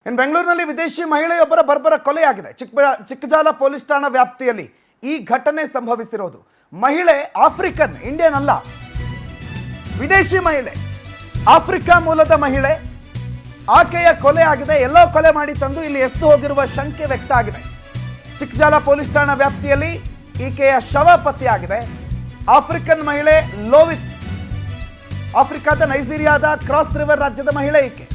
ಇನ್ನು ಬೆಂಗಳೂರಿನಲ್ಲಿ ವಿದೇಶಿ ಮಹಿಳೆಯೊಬ್ಬರ ಬರ್ಬರ ಕೊಲೆಯಾಗಿದೆ. ಚಿಕ್ಕಜಾಲ ಪೊಲೀಸ್ ಠಾಣಾ ವ್ಯಾಪ್ತಿಯಲ್ಲಿ ಈ ಘಟನೆ ಸಂಭವಿಸಿರೋದು. ಮಹಿಳೆ ಆಫ್ರಿಕನ್, ಇಂಡಿಯನ್ ಅಲ್ಲ, ವಿದೇಶಿ ಮಹಿಳೆ, ಆಫ್ರಿಕಾ ಮೂಲದ ಮಹಿಳೆ. ಆಕೆಯ ಕೊಲೆ ಆಗಿದೆ. ಎಲ್ಲೋ ಕೊಲೆ ಮಾಡಿ ತಂದು ಇಲ್ಲಿ ಎಸ್ದು ಹೋಗಿರುವ ಶಂಕೆ ವ್ಯಕ್ತ ಆಗಿದೆ. ಚಿಕ್ಕಜಾಲ ಪೊಲೀಸ್ ಠಾಣಾ ವ್ಯಾಪ್ತಿಯಲ್ಲಿ ಈಕೆಯ ಶವ ಪತ್ತೆಯಾಗಿದೆ. ಆಫ್ರಿಕನ್ ಮಹಿಳೆ ಲೋವಿತ್, ಆಫ್ರಿಕಾದ ನೈಜೀರಿಯಾದ ಕ್ರಾಸ್ ರಿವರ್ ರಾಜ್ಯದ ಮಹಿಳೆ ಈಕೆ.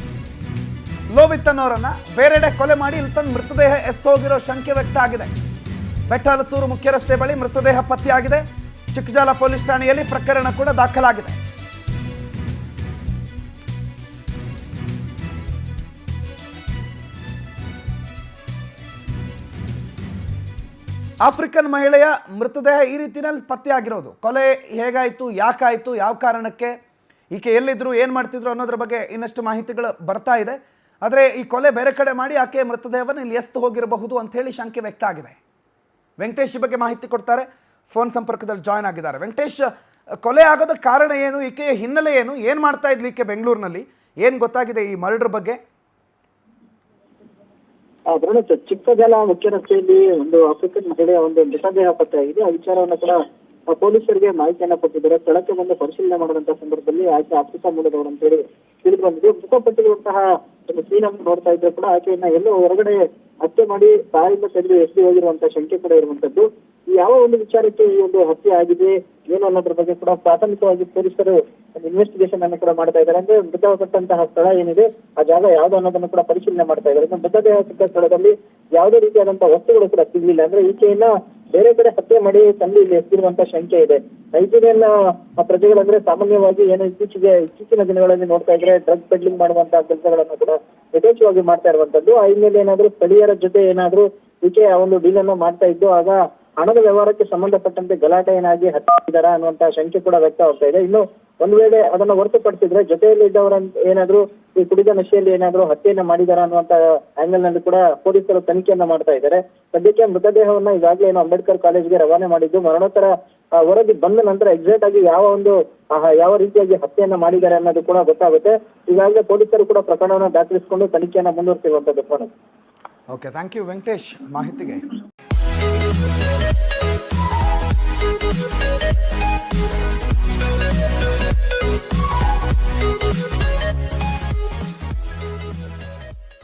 ಲೋವಿತ್ ಅನ್ನೋರನ್ನ ಬೇರೆಡೆ ಕೊಲೆ ಮಾಡಿ ಇಲ್ಲಿ ತಂದು ಮೃತದೇಹ ಎಸ್ದು ಹೋಗಿರೋ ಶಂಕೆ ವ್ಯಕ್ತ ಆಗಿದೆ. ಬೆಟ್ಟಹಲಸೂರು ಮುಖ್ಯ ರಸ್ತೆ ಬಳಿ ಮೃತದೇಹ ಪತ್ತೆಯಾಗಿದೆ. ಚಿಕ್ಕಜಾಲ ಪೊಲೀಸ್ ಠಾಣೆಯಲ್ಲಿ ಪ್ರಕರಣ ಕೂಡ ದಾಖಲಾಗಿದೆ. ಆಫ್ರಿಕನ್ ಮಹಿಳೆಯ ಮೃತದೇಹ ಈ ರೀತಿಯಲ್ಲಿ ಪತ್ತೆಯಾಗಿರೋದು. ಕೊಲೆ ಹೇಗಾಯಿತು, ಯಾಕಾಯಿತು, ಯಾವ ಕಾರಣಕ್ಕೆ, ಈಕೆ ಎಲ್ಲಿದ್ರು, ಏನು ಮಾಡ್ತಿದ್ರು ಅನ್ನೋದ್ರ ಬಗ್ಗೆ ಇನ್ನಷ್ಟು ಮಾಹಿತಿಗಳು ಬರ್ತಾ ಇದೆ. ಆದರೆ ಈ ಕೊಲೆ ಬೇರೆ ಕಡೆ ಮಾಡಿ ಆಕೆಯ ಮೃತದೇಹವನ್ನು ಇಲ್ಲಿ ಎಸ್ದು ಹೋಗಿರಬಹುದು ಅಂತ ಹೇಳಿ ಶಂಕೆ ವ್ಯಕ್ತ ಆಗಿದೆ. ವೆಂಕಟೇಶ್ ಈ ಬಗ್ಗೆ ಮಾಹಿತಿ ಕೊಡ್ತಾರೆ. ಫೋನ್ ಸಂಪರ್ಕದಲ್ಲಿ ಜಾಯ್ನ್ ಆಗಿದ್ದಾರೆ. ವೆಂಕಟೇಶ್, ಕೊಲೆ ಆಗೋದಕ್ಕೆ ಕಾರಣ ಏನು, ಈಕೆಯ ಹಿನ್ನೆಲೆ ಏನು, ಏನು ಮಾಡ್ತಾ ಇದ್ಲಿ ಈಕೆ ಬೆಂಗಳೂರಿನಲ್ಲಿ, ಏನು ಗೊತ್ತಾಗಿದೆ ಈ ಮರ್ಡರ್ ಬಗ್ಗೆ? ಚಿಕ್ಕಜಾಲ ಮುಖ್ಯ ರಸ್ತೆಯಲ್ಲಿ ಒಂದು ಆಫ್ರಿಕನ್ ಮಹಿಳೆಯ ಒಂದು ಮೃತದೇಹ ಪತ್ತೆಯಾಗಿದೆ. ಆ ವಿಚಾರವನ್ನು ಕೂಡ ಪೊಲೀಸರಿಗೆ ಮಾಹಿತಿಯನ್ನ ಕೊಟ್ಟಿದ್ದಾರೆ. ಸ್ಥಳಕ್ಕೆ ಬಂದು ಪರಿಶೀಲನೆ ಮಾಡುವಂತಹ ಸಂದರ್ಭದಲ್ಲಿ ಆಕೆ ಆಫ್ರಿಕಾ ಮೂಲದವರು ಅಂತ ಹೇಳಿ ತಿಳಿದು ಬಂದಿದೆ. ಮೃತಪಟ್ಟಿರುವಂತಹ ಒಂದು ಸೀನನ್ನು ನೋಡ್ತಾ ಇದ್ರೆ ಕೂಡ ಆಕೆಯನ್ನ ಎಲ್ಲೋ ಹೊರಗಡೆ ಹತ್ಯೆ ಮಾಡಿ ಕಾರಿಂದ ತೆಗೆದು ಎಸ್ದು ಹೋಗಿರುವಂತಹ ಶಂಕೆ ಕೂಡ ಇರುವಂತದ್ದು. ಯಾವ ಒಂದು ವಿಚಾರಕ್ಕೆ ಈ ಒಂದು ಹತ್ಯೆ ಆಗಿದೆ ಏನು ಅನ್ನೋದ್ರ ಬಗ್ಗೆ ಕೂಡ ಪ್ರಾಥಮಿಕವಾಗಿ ಪೊಲೀಸರು ಇನ್ವೆಸ್ಟಿಗೇಷನ್ ಅನ್ನು ಕೂಡ ಮಾಡ್ತಾ ಇದ್ದಾರೆ. ಅಂದ್ರೆ ಮೃತಪಟ್ಟಂತಹ ಸ್ಥಳ ಏನಿದೆ ಆ ಜಾಗ ಯಾವ್ದು ಅನ್ನೋದನ್ನು ಕೂಡ ಪರಿಶೀಲನೆ ಮಾಡ್ತಾ ಇದ್ದಾರೆ. ಮೃತದೇಹ ಸಿಕ್ಕ ಸ್ಥಳದಲ್ಲಿ ಯಾವುದೇ ರೀತಿಯಾದಂತಹ ವಸ್ತುಗಳು ಕೂಡ ಸಿಗ್ಲಿಲ್ಲ. ಅಂದ್ರೆ ಈಕೆಯನ್ನ ಬೇರೆ ಕಡೆ ಹತ್ಯೆ ಮಾಡಿ ತಂದು ಇಲ್ಲಿ ಎಸ್ದಿರುವಂತಹ ಶಂಕೆ ಇದೆ. ನೈಜೀರಿಯನ್ ಪ್ರಜೆಗಳಂದ್ರೆ ಸಾಮಾನ್ಯವಾಗಿ ಏನು ಇತ್ತೀಚಿನ ದಿನಗಳಲ್ಲಿ ನೋಡ್ತಾ ಇದ್ರೆ ಡ್ರಗ್ ಪೆಡ್ಲಿಂಗ್ ಮಾಡುವಂತಹ ಕೆಲಸಗಳನ್ನು ಕೂಡ ಯಥೇಚ್ಛವಾಗಿ ಮಾಡ್ತಾ ಇರುವಂತದ್ದು. ಆ ಹಿನ್ನೆಲೆ ಏನಾದ್ರು ಸ್ಥಳೀಯರ ಜೊತೆ ಏನಾದ್ರು ಈಕೆ ಆ ಒಂದು ಡೀಲ್ ಅನ್ನು ಮಾಡ್ತಾ ಇದ್ದು, ಆಗ ಹಣದ ವ್ಯವಹಾರಕ್ಕೆ ಸಂಬಂಧಪಟ್ಟಂತೆ ಗಲಾಟೆ ಏನಾಗಿ ಹತ್ಯೆಯಿದ್ದಾರಾ ಅನ್ನುವಂತಹ ಶಂಕೆ ಕೂಡ ವ್ಯಕ್ತವಾಗ್ತಾ ಇದೆ. ಇನ್ನು ಒಂದ್ ವೇಳೆ ಅದನ್ನ ಹೊರತುಪಡಿಸಿದ್ರೆ ಜೊತೆಯಲ್ಲಿ ಇದ್ದವರ ಏನಾದ್ರು ಈ ಕುಡಿದ ನಶೆಯಲ್ಲಿ ಏನಾದ್ರು ಹತ್ಯೆಯನ್ನ ಮಾಡಿದಾರ ಅನ್ನುವಂತ ಆಂಗಲ್ ನಲ್ಲಿ ಕೂಡ ಪೊಲೀಸರು ತನಿಖೆಯನ್ನ ಮಾಡ್ತಾ ಇದ್ದಾರೆ. ಸದ್ಯಕ್ಕೆ ಮೃತದೇಹವನ್ನ ಈಗಾಗಲೇ ಅಂಬೇಡ್ಕರ್ ಕಾಲೇಜ್ಗೆ ರವಾನೆ ಮಾಡಿದ್ದು, ಮರಣೋತ್ತರ ವರದಿ ಬಂದ ನಂತರ ಎಕ್ಸಾಕ್ಟ್ ಆಗಿ ಯಾವ ರೀತಿಯಾಗಿ ಹತ್ಯೆಯನ್ನ ಮಾಡಿದ್ದಾರೆ ಅನ್ನೋದು ಕೂಡ ಗೊತ್ತಾಗುತ್ತೆ. ಈಗಾಗಲೇ ಪೊಲೀಸರು ಕೂಡ ಪ್ರಕರಣವನ್ನು ದಾಖಲಿಸಿಕೊಂಡು ತನಿಖೆಯನ್ನ ಮುಂದುವರಿಸಿರುವಂತದ್ದು. ಓಕೆ, ಥ್ಯಾಂಕ್ ಯು ವೆಂಕಟೇಶ್ ಮಾಹಿತಿಗೆ.